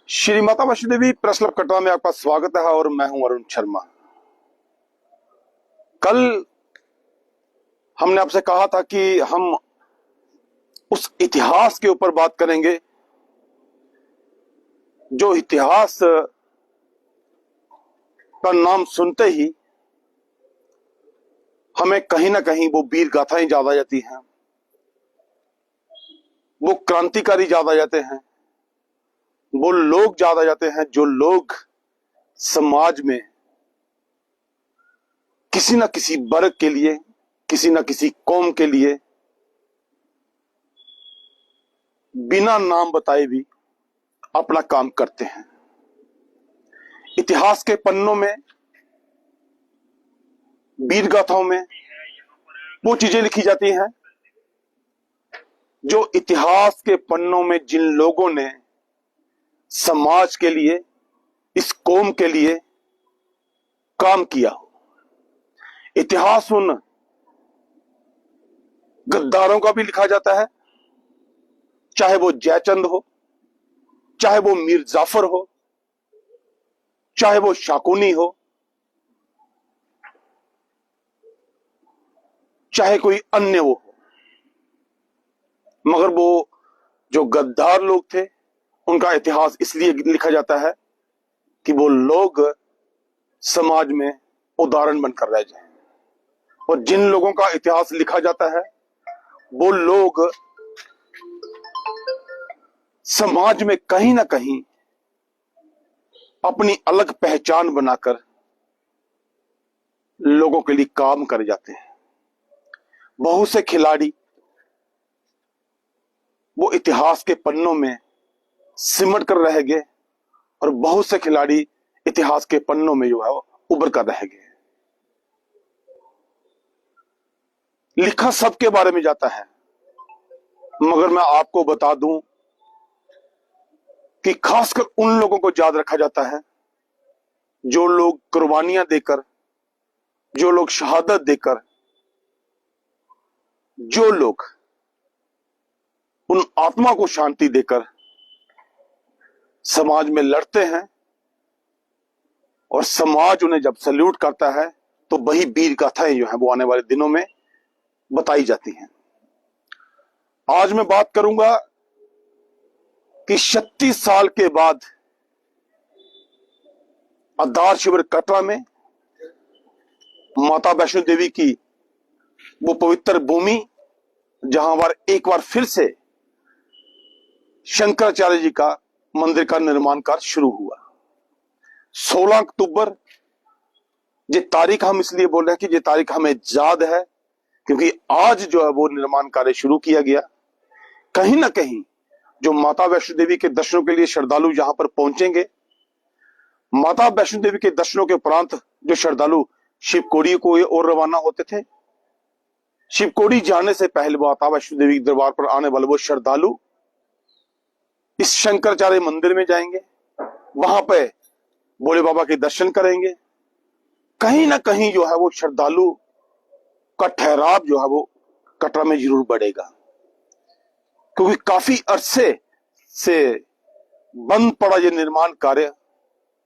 Shri Mata Vaishno Devi press club Katra में आपका स्वागत है और मैं हूं अरुण शर्मा। कल हमने आपसे कहा था कि हम उस इतिहास के ऊपर बात करेंगे जो इतिहास का नाम सुनते ही हमें कहीं ना कहीं वो वीर गाथाएं याद आ जाती हैं, वो क्रांतिकारी याद आ जाते हैं, वो लोग याद आ जाते हैं जो लोग समाज में किसी न किसी वर्ग के लिए, किसी न किसी कौम के लिए बिना नाम बताए भी अपना काम करते हैं। इतिहास के पन्नों में, वीर गाथाओं में वो चीजें लिखी जाती हैं जो इतिहास के पन्नों में जिन लोगों ने समाज के लिए, इस कौम के लिए काम किया हो। इतिहास उन गद्दारों का भी लिखा जाता है, चाहे वो जयचंद हो, चाहे वो मीर जाफर हो, चाहे वो शाकुनी हो, चाहे कोई अन्य वो हो। मगर वो जो गद्दार लोग थे उनका इतिहास इसलिए लिखा जाता है कि वो लोग समाज में उदाहरण बनकर रह जाएं। और जिन लोगों का इतिहास लिखा जाता है वो लोग समाज में कहीं ना कहीं अपनी अलग पहचान बनाकर लोगों के लिए काम कर जाते हैं। बहुत से खिलाड़ी वो इतिहास के पन्नों में सिमट कर रह गए और बहुत से खिलाड़ी इतिहास के पन्नों में जो है वो उभर कर रह गए। लिखा सबके बारे में जाता है, मगर मैं आपको बता दूं कि खासकर उन लोगों को याद रखा जाता है जो लोग कुर्बानियां देकर, जो लोग शहादत देकर, जो लोग उन आत्मा को शांति देकर समाज में लड़ते हैं और समाज उन्हें जब सल्यूट करता है तो वही वीर गाथाएं जो है वो आने वाले दिनों में बताई जाती हैं। आज मैं बात करूंगा कि 36 साल के बाद आधार शिविर कटरा में माता वैष्णो देवी की वो पवित्र भूमि, जहां पर एक बार फिर से शंकराचार्य जी का मंदिर का निर्माण कार्य शुरू हुआ। 16 अक्टूबर, ये तारीख हम इसलिए बोल रहे हैं कि ये तारीख हमें याद है क्योंकि आज जो है वो निर्माण कार्य शुरू किया गया। कहीं ना कहीं जो माता वैष्णो देवी के दर्शनों के लिए श्रद्धालु यहां पर पहुंचेंगे, माता वैष्णो देवी के दर्शनों के उपरांत जो श्रद्धालु शिवकोड़ी को और रवाना होते थे, शिवकोड़ी जाने से पहले माता वैष्णो देवी के दरबार पर आने वाले वो श्रद्धालु इस शंकराचार्य मंदिर में जाएंगे, वहां पे भोले बाबा के दर्शन करेंगे। कहीं ना कहीं जो है वो श्रद्धालु का ठहराव जो है वो कटरा में जरूर बढ़ेगा, क्योंकि काफी अरसे से बंद पड़ा ये निर्माण कार्य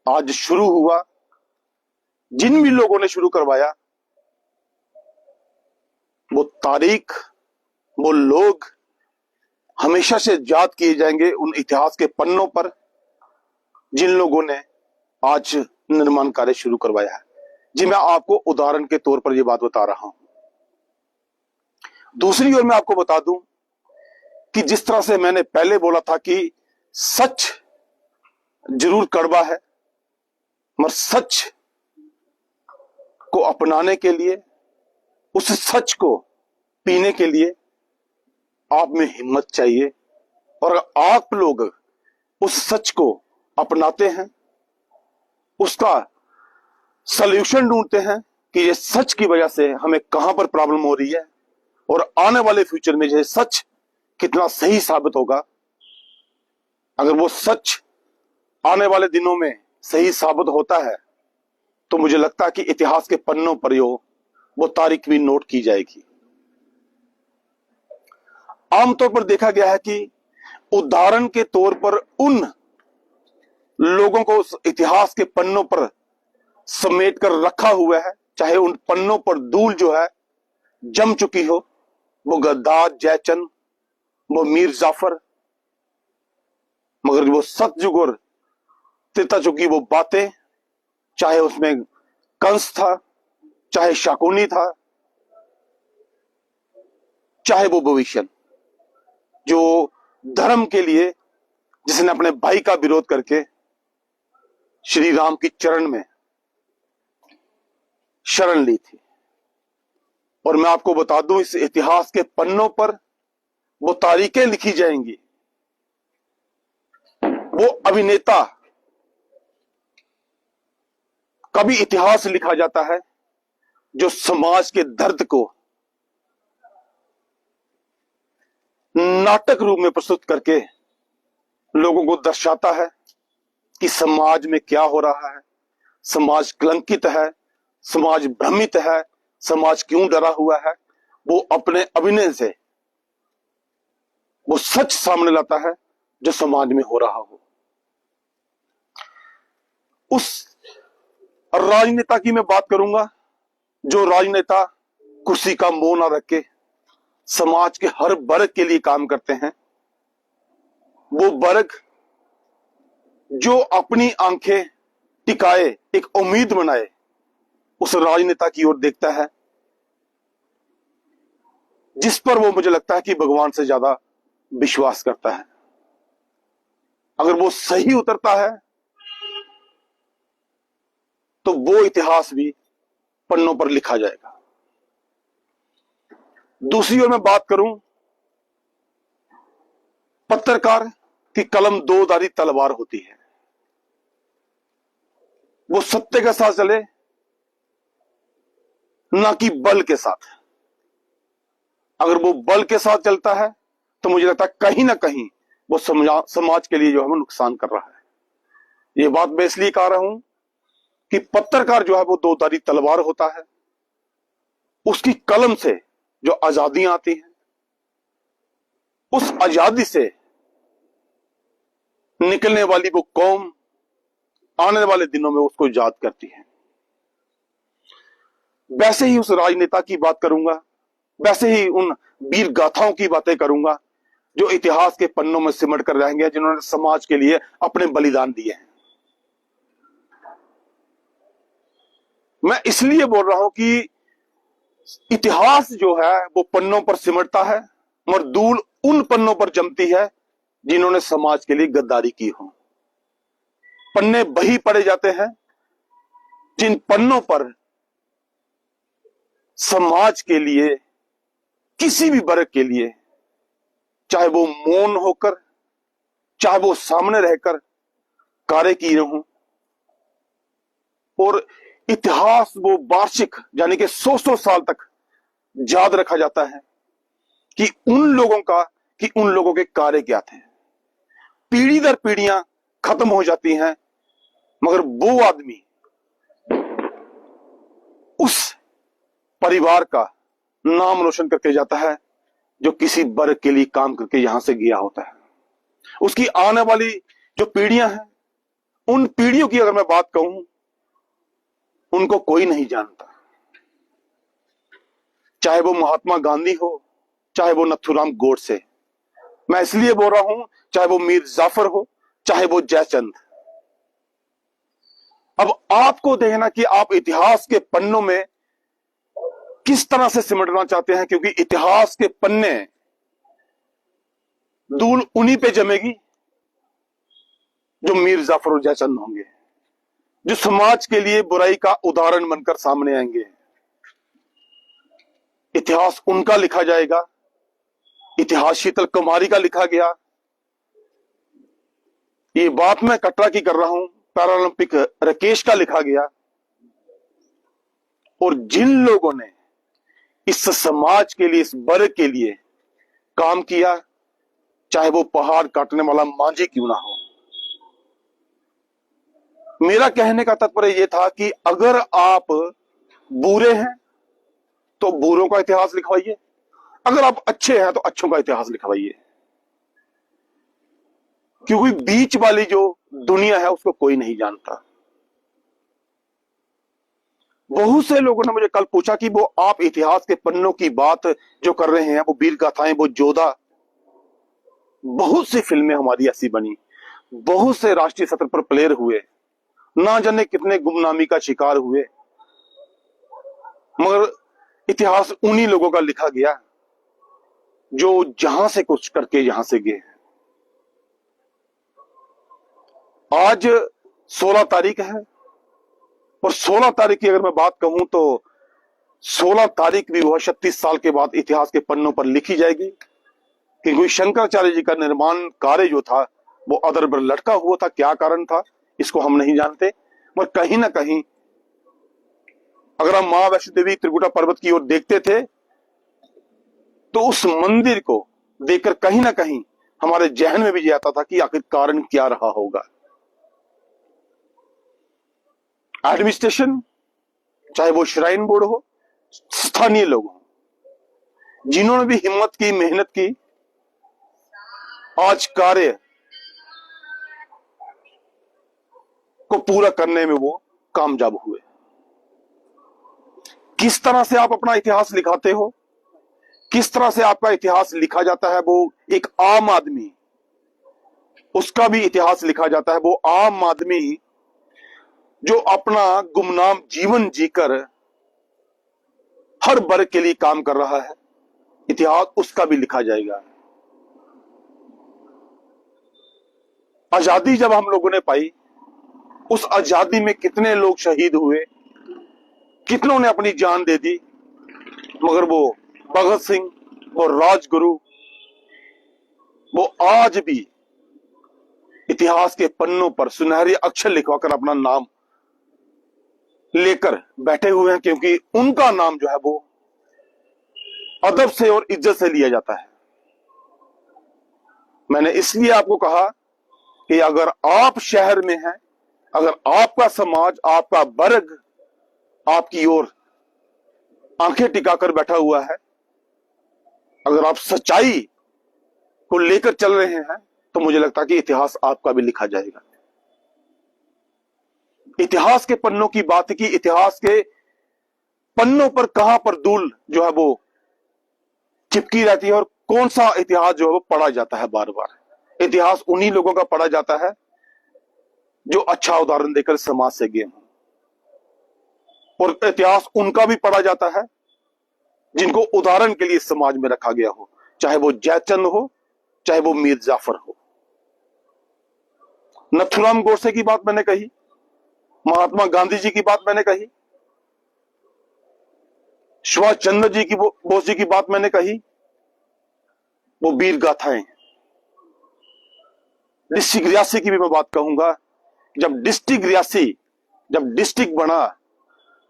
आज शुरू हुआ। जिन भी लोगों ने शुरू करवाया वो तारीख, वो लोग हमेशा से याद किए जाएंगे उन इतिहास के पन्नों पर जिन लोगों ने आज निर्माण कार्य शुरू करवाया है। जी, मैं आपको उदाहरण के तौर पर यह बात बता रहा हूं। दूसरी ओर मैं आपको बता दूं कि जिस तरह से मैंने पहले बोला था कि सच जरूर कड़वा है, मगर सच को अपनाने के लिए, उस सच को पीने के लिए आप में हिम्मत चाहिए। और आप लोग उस सच को अपनाते हैं, उसका सॉल्यूशन ढूंढते हैं कि ये सच की वजह से हमें कहां पर प्रॉब्लम हो रही है और आने वाले फ्यूचर में ये सच कितना सही साबित होगा। अगर वो सच आने वाले दिनों में सही साबित होता है तो मुझे लगता है कि इतिहास के पन्नों पर वो तारीख भी नोट की जाएगी। आमतौर पर देखा गया है कि उदाहरण के तौर पर उन लोगों को उस इतिहास के पन्नों पर समेट कर रखा हुआ है, चाहे उन पन्नों पर धूल जो है जम चुकी हो, वो गद्दार, जयचंद, वो मीर जाफर, मगर वो सतयुग और त्रेता युग की वो बातें, चाहे उसमें कंस था, चाहे शाकुनी था, चाहे वो भविष्य, जो धर्म के लिए, जिसने अपने भाई का विरोध करके श्री राम की चरण में शरण ली थी। और मैं आपको बता दूं, इस इतिहास के पन्नों पर वो तारीखें लिखी जाएंगी, वो अभिनेता, कभी इतिहास लिखा जाता है जो समाज के दर्द को नाटक रूप में प्रस्तुत करके लोगों को दर्शाता है कि समाज में क्या हो रहा है, समाज कलंकित है, समाज भ्रमित है, समाज क्यों डरा हुआ है। वो अपने अभिनय से वो सच सामने लाता है जो समाज में हो रहा हो। उस राजनेता की मैं बात करूंगा जो राजनेता कुर्सी का मोह ना रख के समाज के हर वर्ग के लिए काम करते हैं। वो वर्ग जो अपनी आंखें टिकाए, एक उम्मीद बनाए, उस राजनेता की ओर देखता है जिस पर वो, मुझे लगता है कि भगवान से ज्यादा विश्वास करता है। अगर वो सही उतरता है तो वो इतिहास भी पन्नों पर लिखा जाएगा। दूसरी ओर मैं बात करूं, पत्रकार की कलम दो धारी तलवार होती है। वो सत्य के साथ चले, ना कि बल के साथ। अगर वो बल के साथ चलता है तो मुझे लगता है कहीं ना कहीं वो समाज के लिए जो है नुकसान कर रहा है। ये बात मैं इसलिए कह रहा हूं कि पत्रकार जो है वो दो धारी तलवार होता है। उसकी कलम से जो आजादियां आती हैं, उस आजादी से निकलने वाली वो कौम आने वाले दिनों में उसको याद करती है। वैसे ही उस राजनेता की बात करूंगा, वैसे ही उन वीर गाथाओं की बातें करूंगा जो इतिहास के पन्नों में सिमट कर रहेंगे, जिन्होंने समाज के लिए अपने बलिदान दिए हैं। मैं इसलिए बोल रहा हूं कि इतिहास जो है वो पन्नों पर सिमटता है, मगर धूल उन पन्नों पर जमती है जिन्होंने समाज के लिए गद्दारी की हो। पन्ने वही पढ़े जाते हैं जिन पन्नों पर समाज के लिए, किसी भी वर्ग के लिए, चाहे वो मौन होकर, चाहे वो सामने रहकर कार्य किए हों। और इतिहास वो वार्षिक, यानी कि 100 साल तक याद रखा जाता है कि उन लोगों के कार्य क्या थे। पीढ़ी दर पीढ़ियां खत्म हो जाती हैं, मगर वो आदमी उस परिवार का नाम रोशन करके जाता है जो किसी वर्ग के लिए काम करके यहां से गया होता है। उसकी आने वाली जो पीढ़ियां हैं, उन पीढ़ियों की अगर मैं बात कहूं, उनको कोई नहीं जानता। चाहे वो महात्मा गांधी हो, चाहे वो नथुराम गोडसे, मैं इसलिए बोल रहा हूं, चाहे वो मीर जाफर हो, चाहे वो जयचंद। अब आपको देखना कि आप इतिहास के पन्नों में किस तरह से सिमटना चाहते हैं, क्योंकि इतिहास के पन्ने धूल उन्हीं पे जमेगी जो मीर जाफर और जयचंद होंगे, जो समाज के लिए बुराई का उदाहरण बनकर सामने आएंगे। इतिहास उनका लिखा जाएगा। इतिहास शीतल कुमारी का लिखा गया। ये बात मैं कटरा की कर रहा हूं, पैरालंपिक राकेश का लिखा गया। और जिन लोगों ने इस समाज के लिए, इस वर्ग के लिए काम किया, चाहे वो पहाड़ काटने वाला मांझी क्यों ना हो। मेरा कहने का तात्पर्य यह था कि अगर आप बुरे हैं तो बुरों का इतिहास लिखवाइए, अगर आप अच्छे हैं तो अच्छों का इतिहास लिखवाइए। क्योंकि बीच वाली जो दुनिया है उसको कोई नहीं जानता। बहुत से लोगों ने मुझे कल पूछा कि वो आप इतिहास के पन्नों की बात जो कर रहे हैं, वो वीर गाथाएं, वो योद्धा, बहुत सी फिल्में हमारी ऐसी बनी, बहुत से राष्ट्रीय सतह पर प्लेयर हुए, ना जाने कितने गुमनामी का शिकार हुए, मगर इतिहास उन्हीं लोगों का लिखा गया जो जहां से कुछ करके यहां से गए। आज 16 तारीख है और 16 तारीख की अगर मैं बात कहूं तो 16 तारीख भी वह 36 साल के बाद इतिहास के पन्नों पर लिखी जाएगी, क्योंकि शंकराचार्य जी का निर्माण कार्य जो था वो अधर पर लटका हुआ था। क्या कारण था इसको हम नहीं जानते, पर कहीं ना कहीं अगर हम मां वैष्णो देवी त्रिकुटा पर्वत की ओर देखते थे तो उस मंदिर को देखकर कहीं ना कहीं हमारे जहन में भी ये आता था कि आखिर कारण क्या रहा होगा। एडमिनिस्ट्रेशन, चाहे वो श्राइन बोर्ड हो, स्थानीय लोग हो, जिन्होंने भी हिम्मत की, मेहनत की, आज कार्य को पूरा करने में वो कामयाब हुए। किस तरह से आप अपना इतिहास लिखाते हो, किस तरह से आपका इतिहास लिखा जाता है, वो एक आम आदमी, उसका भी इतिहास लिखा जाता है। वो आम आदमी जो अपना गुमनाम जीवन जीकर हर वर्ग के लिए काम कर रहा है, इतिहास उसका भी लिखा जाएगा। आजादी जब हम लोगों ने पाई, उस आजादी में कितने लोग शहीद हुए, कितनों ने अपनी जान दे दी, मगर वो भगत सिंह, वो राजगुरु, वो आज भी इतिहास के पन्नों पर सुनहरे अक्षर लिखवाकर अपना नाम लेकर बैठे हुए हैं, क्योंकि उनका नाम जो है वो अदब से और इज्जत से लिया जाता है। मैंने इसलिए आपको कहा कि अगर आप शहर में हैं, अगर आपका समाज, आपका वर्ग आपकी ओर आंखें टिकाकर बैठा हुआ है, अगर आप सच्चाई को लेकर चल रहे हैं, तो मुझे लगता है कि इतिहास आपका भी लिखा जाएगा। इतिहास के पन्नों की बात की, इतिहास के पन्नों पर कहां पर धूल जो है वो चिपकी रहती है और कौन सा इतिहास जो है वो पढ़ा जाता है बार बार। इतिहास उन्हीं लोगों का पढ़ा जाता है जो अच्छा उदाहरण देकर समाज से गए हों, और इतिहास उनका भी पढ़ा जाता है जिनको उदाहरण के लिए समाज में रखा गया हो, चाहे वो जयचंद हो, चाहे वो मीर जाफर हो। नथुराम गोडसे की बात मैंने कही, महात्मा गांधी जी की बात मैंने कही, सुभाष चंद्र जी की, बोस जी की बात मैंने कही। वो वीर गाथाएं। डिस्ट्रिक्ट रियासी की भी मैं बात कहूंगा। जब डिस्ट्रिक्ट रियासी, जब डिस्ट्रिक्ट बना,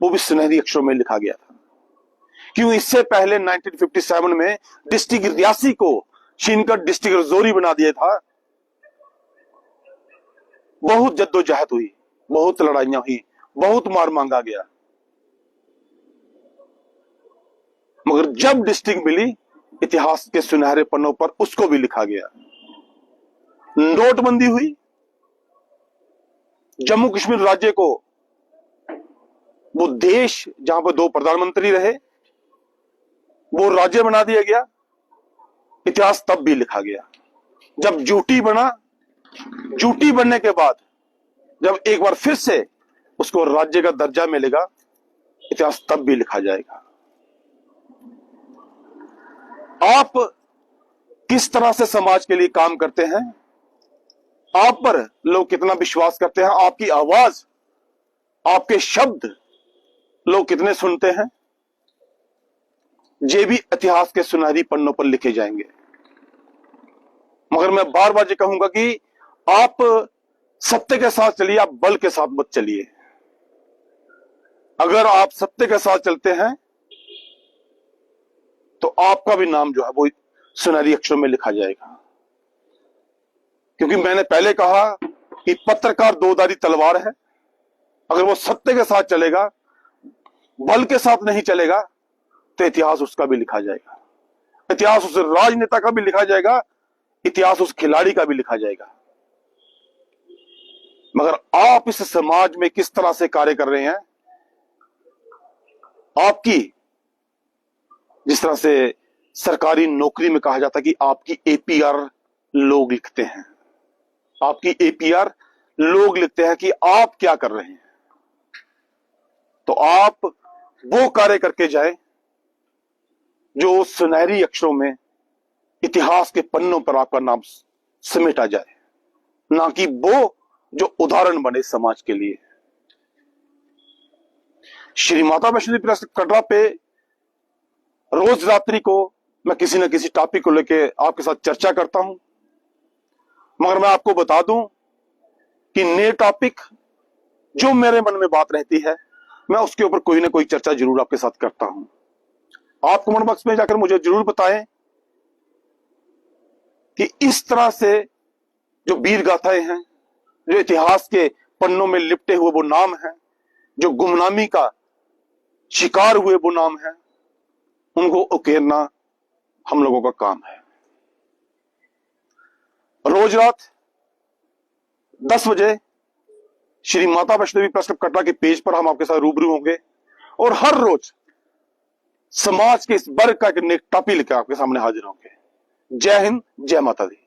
वो भी सुनहरी अक्षरों में लिखा गया था। क्यों? इससे पहले 1957 में डिस्ट्रिक्ट रियासी को छीनकर डिस्ट्रिक्ट रजौरी बना दिया था। बहुत जद्दोजहद हुई, बहुत लड़ाइयां हुई, बहुत मार मांगा गया, मगर जब डिस्ट्रिक्ट मिली, इतिहास के सुनहरे पन्नों पर उसको भी लिखा गया। नोटबंदी हुई, जम्मू कश्मीर राज्य को, वो देश जहां पर 2 प्रधानमंत्री रहे, वो राज्य बना दिया गया। इतिहास तब भी लिखा गया। जब यूटी बना, यूटी बनने के बाद जब एक बार फिर से उसको राज्य का दर्जा मिलेगा, इतिहास तब भी लिखा जाएगा। आप किस तरह से समाज के लिए काम करते हैं, आप पर लोग कितना विश्वास करते हैं, आपकी आवाज, आपके शब्द लोग कितने सुनते हैं, ये भी इतिहास के सुनहरी पन्नों पर लिखे जाएंगे। मगर मैं बार बार ये कहूंगा कि आप सत्य के साथ चलिए, आप बल के साथ मत चलिए। अगर आप सत्य के साथ चलते हैं तो आपका भी नाम जो है वो सुनहरी अक्षरों में लिखा जाएगा। क्योंकि मैंने पहले कहा कि पत्रकार 2-धारी तलवार है। अगर वो सत्य के साथ चलेगा, बल के साथ नहीं चलेगा, तो इतिहास उसका भी लिखा जाएगा। इतिहास उस राजनेता का भी लिखा जाएगा, इतिहास उस खिलाड़ी का भी लिखा जाएगा। मगर आप इस समाज में किस तरह से कार्य कर रहे हैं, आपकी जिस तरह से सरकारी नौकरी में कहा जाता है कि आपकी एपीआर लोग लिखते हैं, आपकी एपीआर लोग लिखते हैं कि आप क्या कर रहे हैं। तो आप वो कार्य करके जाए जो सुनहरी अक्षरों में इतिहास के पन्नों पर आपका नाम समेटा जाए, ना कि वो जो उदाहरण बने समाज के लिए। श्री माता वैष्णो देवी प्रेस कटरा पे रोज रात्रि को मैं किसी न किसी टॉपिक को लेके आपके साथ चर्चा करता हूं, मगर मैं आपको बता दूं कि नए टॉपिक जो मेरे मन में बात रहती है, मैं उसके ऊपर कोई ना कोई चर्चा जरूर आपके साथ करता हूं। आप कमेंट बॉक्स में जाकर मुझे जरूर बताएं कि इस तरह से जो वीर गाथाएं हैं, जो इतिहास के पन्नों में लिपटे हुए वो नाम हैं, जो गुमनामी का शिकार हुए वो नाम हैं, उनको उकेरना हम लोगों का काम है। रोज रात 10 बजे श्री माता वैष्णो देवी प्रेस क्लब कटरा के पेज पर हम आपके साथ रूबरू होंगे और हर रोज समाज के इस वर्ग का एक टॉपिक लेकर आपके सामने हाजिर होंगे। जय हिंद, जय माता दी।